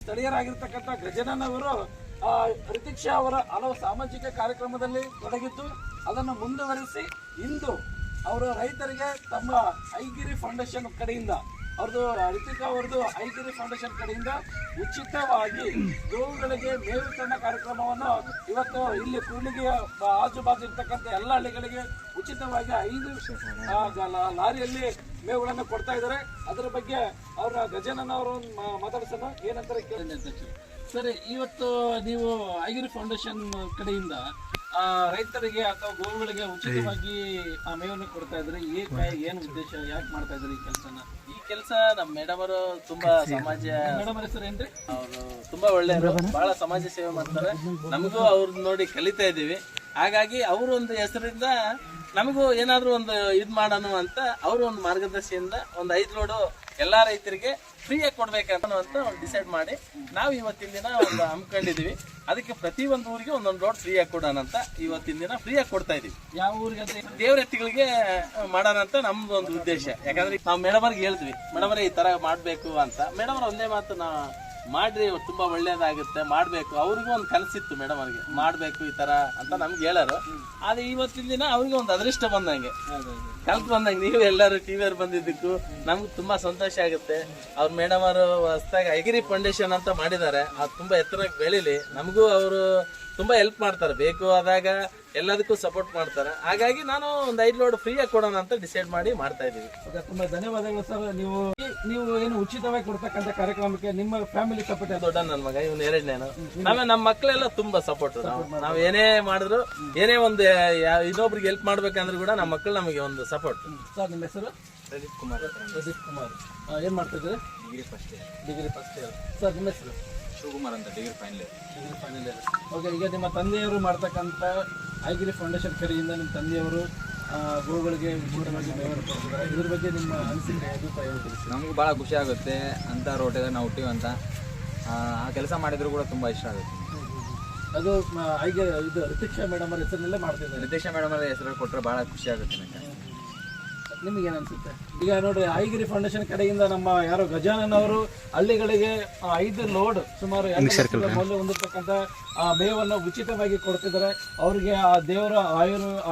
ಸ್ಥಳೀಯರಾಗಿರ್ತಕ್ಕಂಥ ಗಜನನ್ ಅವರು ರಿತಿಕ್ಷಾ ಅವರ ಹಲವು ಸಾಮಾಜಿಕ ಕಾರ್ಯಕ್ರಮದಲ್ಲಿ ತೊಡಗಿದ್ದು ಅದನ್ನು ಮುಂದುವರಿಸಿ ಇಂದು ಅವರು ರೈತರಿಗೆ ತಮ್ಮ ಐಗಿರಿ ಫೌಂಡೇಶನ್ ಕಡೆಯಿಂದ ಅವ್ರದ್ದು ರಿತಿಕಾ ಅವರದ್ದು ಐಗಿರಿ ಫೌಂಡೇಶನ್ ಕಡೆಯಿಂದ ಉಚಿತವಾಗಿ ಗೋವುಗಳಿಗೆ ಮೇವು ವಿತರಣಾ ಕಾರ್ಯಕ್ರಮವನ್ನು ಇವತ್ತು ಇಲ್ಲಿ ಕೂಡ್ಲಿಗಿಯ ಆಜುಬಾಜು ಇರ್ತಕ್ಕಂಥ ಎಲ್ಲ ಹಳ್ಳಿಗಳಿಗೆ ಉಚಿತವಾಗಿ 5 ಲಾರಿಯಲ್ಲಿ ಮೇವುಗಳನ್ನು ಕೊಡ್ತಾ ಇದ್ದಾರೆ. ಅದರ ಬಗ್ಗೆ ಅವರ ಗಜನನ್ ಅವರು ಮಾತಾಡ್ಸೋಣ ಏನಂತಾರೆ ಕೇಳಿ. ಸರಿ, ಇವತ್ತು ನೀವು ಐಗಿರಿ ಫೌಂಡೇಶನ್ ಕಡೆಯಿಂದ ರೈತರಿಗೆ ಅಥವಾ ಗೋವುಗಳಿಗೆ ಉಚಿತವಾಗಿ ಆ ಮೇವನ್ನು ಕೊಡ್ತಾ ಇದ್ರೆ ಏನು ಉದ್ದೇಶ, ಯಾಕೆ ಮಾಡ್ತಾ ಇದ್ದಾರೆ ಈ ಕೆಲಸನ? ಈ ಕೆಲಸ ನಮ್ಮ ಮೇಡಮ್ ಅವರು ತುಂಬಾ ಸಮಾಜ ಮೇಡಮ್ ಹೆಸರು ಏನ್ರಿ? ಅವರು ತುಂಬಾ ಒಳ್ಳೆಯವರು, ಬಹಳ ಸಮಾಜ ಸೇವೆ ಮಾಡ್ತಾರೆ. ನಮಗೂ ಅವ್ರನ್ನ ನೋಡಿ ಕಲಿತಾ ಇದ್ದೀವಿ. ಹಾಗಾಗಿ ಅವರು ಒಂದು ಹೆಸರಿಂದ ನಮಗೂ ಏನಾದ್ರು ಒಂದು ಇದ್ ಮಾಡೋಣ ಅಂತ ಅವರು ಒಂದು ಮಾರ್ಗದರ್ಶಿಯಿಂದ ಒಂದು 5 ಲೋಡು ಎಲ್ಲಾ ರೈತರಿಗೆ ಫ್ರೀಯಾಗಿ ಕೊಡ್ಬೇಕಂತ ಒಂದು ಡಿಸೈಡ್ ಮಾಡಿ ನಾವು ಇವತ್ತಿನ ದಿನ ಒಂದು ಹಮ್ಮಿಕೊಂಡಿದೀವಿ. ಅದಕ್ಕೆ ಪ್ರತಿ ಒಂದು ಊರಿಗೆ ಒಂದೊಂದು ಲೋಡ್ ಫ್ರೀಯಾಗಿ ಕೊಡೋಣ ಅಂತ ಇವತ್ತಿನ ದಿನ ಫ್ರೀಯಾಗಿ ಕೊಡ್ತಾ ಇದೀವಿ. ಯಾವ ಊರಿಗೆ ಅಂತ? ದೇವ್ರ ಎತ್ತಿಗಳಿಗೆ ಮಾಡೋಣ ಅಂತ ನಮ್ದು ಒಂದು ಉದ್ದೇಶ. ಯಾಕಂದ್ರೆ ನಾವು ಮೇಡಮ್ ಅವ್ರಿಗೆ ಹೇಳಿದ್ವಿ, ಮೇಡಮ್ ಅವ್ರೆ ಈ ತರ ಮಾಡ್ಬೇಕು ಅಂತ. ಮೇಡಮ್ ಅವ್ರ ಒಂದೇ ಮಾತು, ನಾ ಮಾಡ್ರಿ ತುಂಬಾ ಒಳ್ಳೇದಾಗುತ್ತೆ, ಮಾಡ್ಬೇಕು. ಅವ್ರಿಗೂ ಒಂದು ಕನಸಿತ್ತು ಮೇಡಮ್ ಅವ್ರಿಗೆ, ಮಾಡ್ಬೇಕು ಈ ತರ ಅಂತ ನಮ್ಗೆ ಹೇಳೋರು. ಆದ್ರೆ ಇವತ್ತಿನ ದಿನ ಅವ್ರಿಗೆ ಒಂದು ಅದೃಷ್ಟ ಬಂದಂಗೆ, ಕಲ್ತು ಬಂದಂಗೆ ನೀವು ಎಲ್ಲರೂ ಟಿವಿಯವ್ರು ಬಂದಿದ್ದಕ್ಕೂ ನಮ್ಗೆ ತುಂಬಾ ಸಂತೋಷ ಆಗುತ್ತೆ. ಅವ್ರ ಮೇಡಮ್ ಅವರು ಹೊಸದಾಗಿ ಐಗಿರಿ ಫೌಂಡೇಶನ್ ಅಂತ ಮಾಡಿದ್ದಾರೆ. ಅದು ತುಂಬಾ ಎತ್ತರಕ್ಕೆ ಬೆಳೀಲಿ. ನಮಗೂ ಅವರು ತುಂಬಾ ಹೆಲ್ಪ್ ಮಾಡ್ತಾರೆ, ಬೇಕು ಆದಾಗ ಎಲ್ಲದಕ್ಕೂ ಸಪೋರ್ಟ್ ಮಾಡ್ತಾರೆ. ಹಾಗಾಗಿ ನಾನು ಒಂದು 5 ಲೋಡ್ ಫ್ರೀಯಾಗಿ ಕೊಡೋಣ ಅಂತ ಡಿಸೈಡ್ ಮಾಡಿ ಮಾಡ್ತಾ ಇದೀವಿ. ತುಂಬಾ ಧನ್ಯವಾದಗಳು ಸರ್. ನೀವು ಏನು ಉಚಿತವಾಗಿ ಕೊಡ್ತಕ್ಕಂಥ ಕಾರ್ಯಕ್ರಮಕ್ಕೆ ನಿಮ್ಮ ಫ್ಯಾಮಿಲಿ ಸಪೋರ್ಟ್? ದೊಡ್ಡ ನನ್ನ ಮಗ, ಇವನು 2ನೇನು. ಆಮೇಲೆ ನಮ್ಮ ಮಕ್ಕಳೆಲ್ಲ ತುಂಬಾ ಸಪೋರ್ಟ್. ನಾವು ಏನೇ ಮಾಡಿದ್ರು, ಏನೇ ಒಂದು ಇನ್ನೊಬ್ರಿಗೆ ಹೆಲ್ಪ್ ಮಾಡ್ಬೇಕಂದ್ರೆ ಕೂಡ ನಮ್ಮ ಮಕ್ಕಳು ನಮಗೆ ಒಂದು ಸಪೋರ್ಟ್. ಸರ್, ನಿಮ್ಮ ಹೆಸರು? ಪ್ರದೀಪ್ ಕುಮಾರ್. ಪ್ರದೀಪ್ ಕುಮಾರ್. ಏನ್ ಮಾಡ್ತಿದ್ದೀರಿ? Degree first year. ಸರ್, ನಿಮ್ಮ ಹೆಸರು? ಶಿವಕುಮಾರ್ ಅಂತ, ಡಿಗ್ರಿ ಫೈನಲ್ ಇಯರ್. ಓಕೆ, ಈಗ ನಿಮ್ಮ ತಂದೆಯವರು ಮಾಡ್ತಕ್ಕಂಥ ಐಗಿರಿ ಫೌಂಡೇಶನ್ ಕಡೆಯಿಂದ ನಿಮ್ಮ ತಂದೆಯವರು ಗೋವುಗಳಿಗೆ ಉಚಿತವಾಗಿ ಮೇವನ್ನು ಕೊಡ್ತಿದ್ದಾರೆ. ಇದ್ರ ಬಗ್ಗೆ ನಿಮ್ಮ ಅನಿಸಿಕೆ ಅಭಿಪ್ರಾಯ ತಿಳಿಸಿ. ನಮಗೂ ಭಾಳ ಖುಷಿ ಆಗುತ್ತೆ ಅಂತ ರೋಟೆಲ್ಲ ನಾವು ಹುಟ್ಟಿವಂತ ಆ ಕೆಲಸ ಮಾಡಿದ್ರು ಕೂಡ ತುಂಬ ಇಷ್ಟ ಆಗುತ್ತೆ. ಅದು ಇದು ರಿತಿಕ್ಷಾ ಮೇಡಮ್ ಅವ್ರ ಹೆಸರಿನಲ್ಲೇ ಮಾಡ್ತಿದ್ದಾರೆ. ರಿತಿಕ್ಷಾ ಮೇಡಮ್ ಅವರ ಹೆಸರು ಕೊಟ್ಟರೆ ಭಾಳ ಖುಷಿ ಆಗುತ್ತೆ ನನಗೆ. ನಿಮಗೇನು ಅನ್ಸುತ್ತೆ? ಈಗ ನೋಡ್ರಿ, ಐಗಿರಿ ಫೌಂಡೇಶನ್ ಕಡೆಯಿಂದ ನಮ್ಮ ಯಾರೋ ಗಜಾನನ್ ಅವರು ಹಳ್ಳಿಗಳಿಗೆ 5 ಲೋಡ್ ಸುಮಾರು 2 ಲಕ್ಷದ ಮೌಲ್ಯ ಹೊಂದಿರತಕ್ಕಂಥ ಮೇವನ್ನು ಉಚಿತವಾಗಿ ಕೊಡ್ತಿದ್ದಾರೆ. ಅವರಿಗೆ ಆ ದೇವರ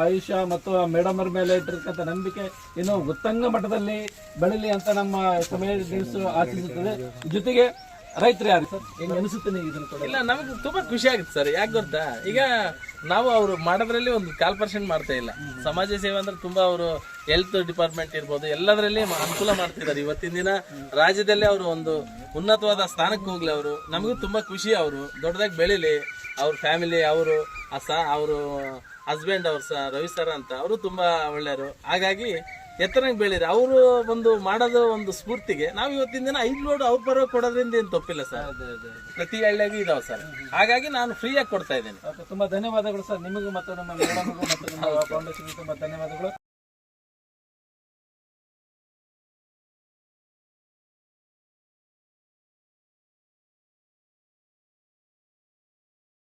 ಆಯುಷ್ಯ ಮತ್ತು ಆ ಮೇಡಮ್ ಅವ್ರ ಮೇಲೆ ಇಟ್ಟಿರ್ತಕ್ಕಂಥ ನಂಬಿಕೆ ಇನ್ನು ಉತ್ತಂಗ ಮಟ್ಟದಲ್ಲಿ ಬೆಳೀಲಿ ಅಂತ ನಮ್ಮ ಸಮಯ ನ್ಯೂಸ್ ಆಶಿಸುತ್ತದೆ. ಜೊತೆಗೆ ರೈತರು ಯಾರು ಸರ್, ಹೆಂಗ್ ಅನಿಸುತ್ತೆ ನೀವು ಇದನ್ನು ಕೊಡ? ಇಲ್ಲ, ನಮಗೆ ತುಂಬಾ ಖುಷಿ ಆಗುತ್ತೆ ಸರ್. ಯಾಕೆ ಗೊತ್ತಾ, ಈಗ ನಾವು ಅವರು ಮಾಡೋದ್ರಲ್ಲಿ ಒಂದು 1% ಮಾಡ್ತಾ ಇಲ್ಲ. ಸಮಾಜ ಸೇವೆ ಅಂದ್ರೆ ತುಂಬಾ ಅವರು ಹೆಲ್ತ್ ಡಿಪಾರ್ಟ್ಮೆಂಟ್ ಇರ್ಬೋದು, ಎಲ್ಲದರಲ್ಲಿ ಅನುಕೂಲ ಮಾಡ್ತಿದ್ದಾರೆ. ಇವತ್ತಿನ ದಿನ ರಾಜ್ಯದಲ್ಲಿ ಅವರು ಒಂದು ಉನ್ನತವಾದ ಸ್ಥಾನಕ್ಕೆ ಹೋಗ್ಲಿ. ಅವರು ನಮಗೂ ತುಂಬಾ ಖುಷಿ. ಅವರು ದೊಡ್ಡದಾಗಿ ಬೆಳೀಲಿ. ಅವ್ರ ಫ್ಯಾಮಿಲಿ, ಅವರು ಅವರು ಹಸ್ಬೆಂಡ್ ಅವ್ರ ರವಿ ಸರ್ ಅಂತ, ಅವರು ತುಂಬಾ ಒಳ್ಳೆಯವರು. ಹಾಗಾಗಿ ಎತ್ತರಂಗ್ ಬೆಳೀರಿ. ಅವರು ಒಂದು ಮಾಡೋದು ಒಂದು ಸ್ಫೂರ್ತಿಗೆ ನಾವು ಇವತ್ತಿನ ದಿನ 5 ಲೋಡ್ ಅವ್ರ ಪರ ಕೊಡೋದ್ರಿಂದ ಏನು ತಪ್ಪಿಲ್ಲ ಸರ್. ಪ್ರತಿ ಹಳ್ಳಿಯಾಗೂ ಇದಾವೆ ಸರ್. ಹಾಗಾಗಿ ನಾನು ಫ್ರೀಯಾಗಿ ಕೊಡ್ತಾ ಇದ್ದೇನೆ. ತುಂಬಾ ಧನ್ಯವಾದಗಳು ಸರ್. ನಿಮಗೂ ಮತ್ತು ನಮ್ಮ ಮೇಡಮ್ಗೂ ಮತ್ತು ನಮ್ಮ ಫೌಂಡೇಶನ್ಗೂ ತುಂಬಾ ಧನ್ಯವಾದಗಳು.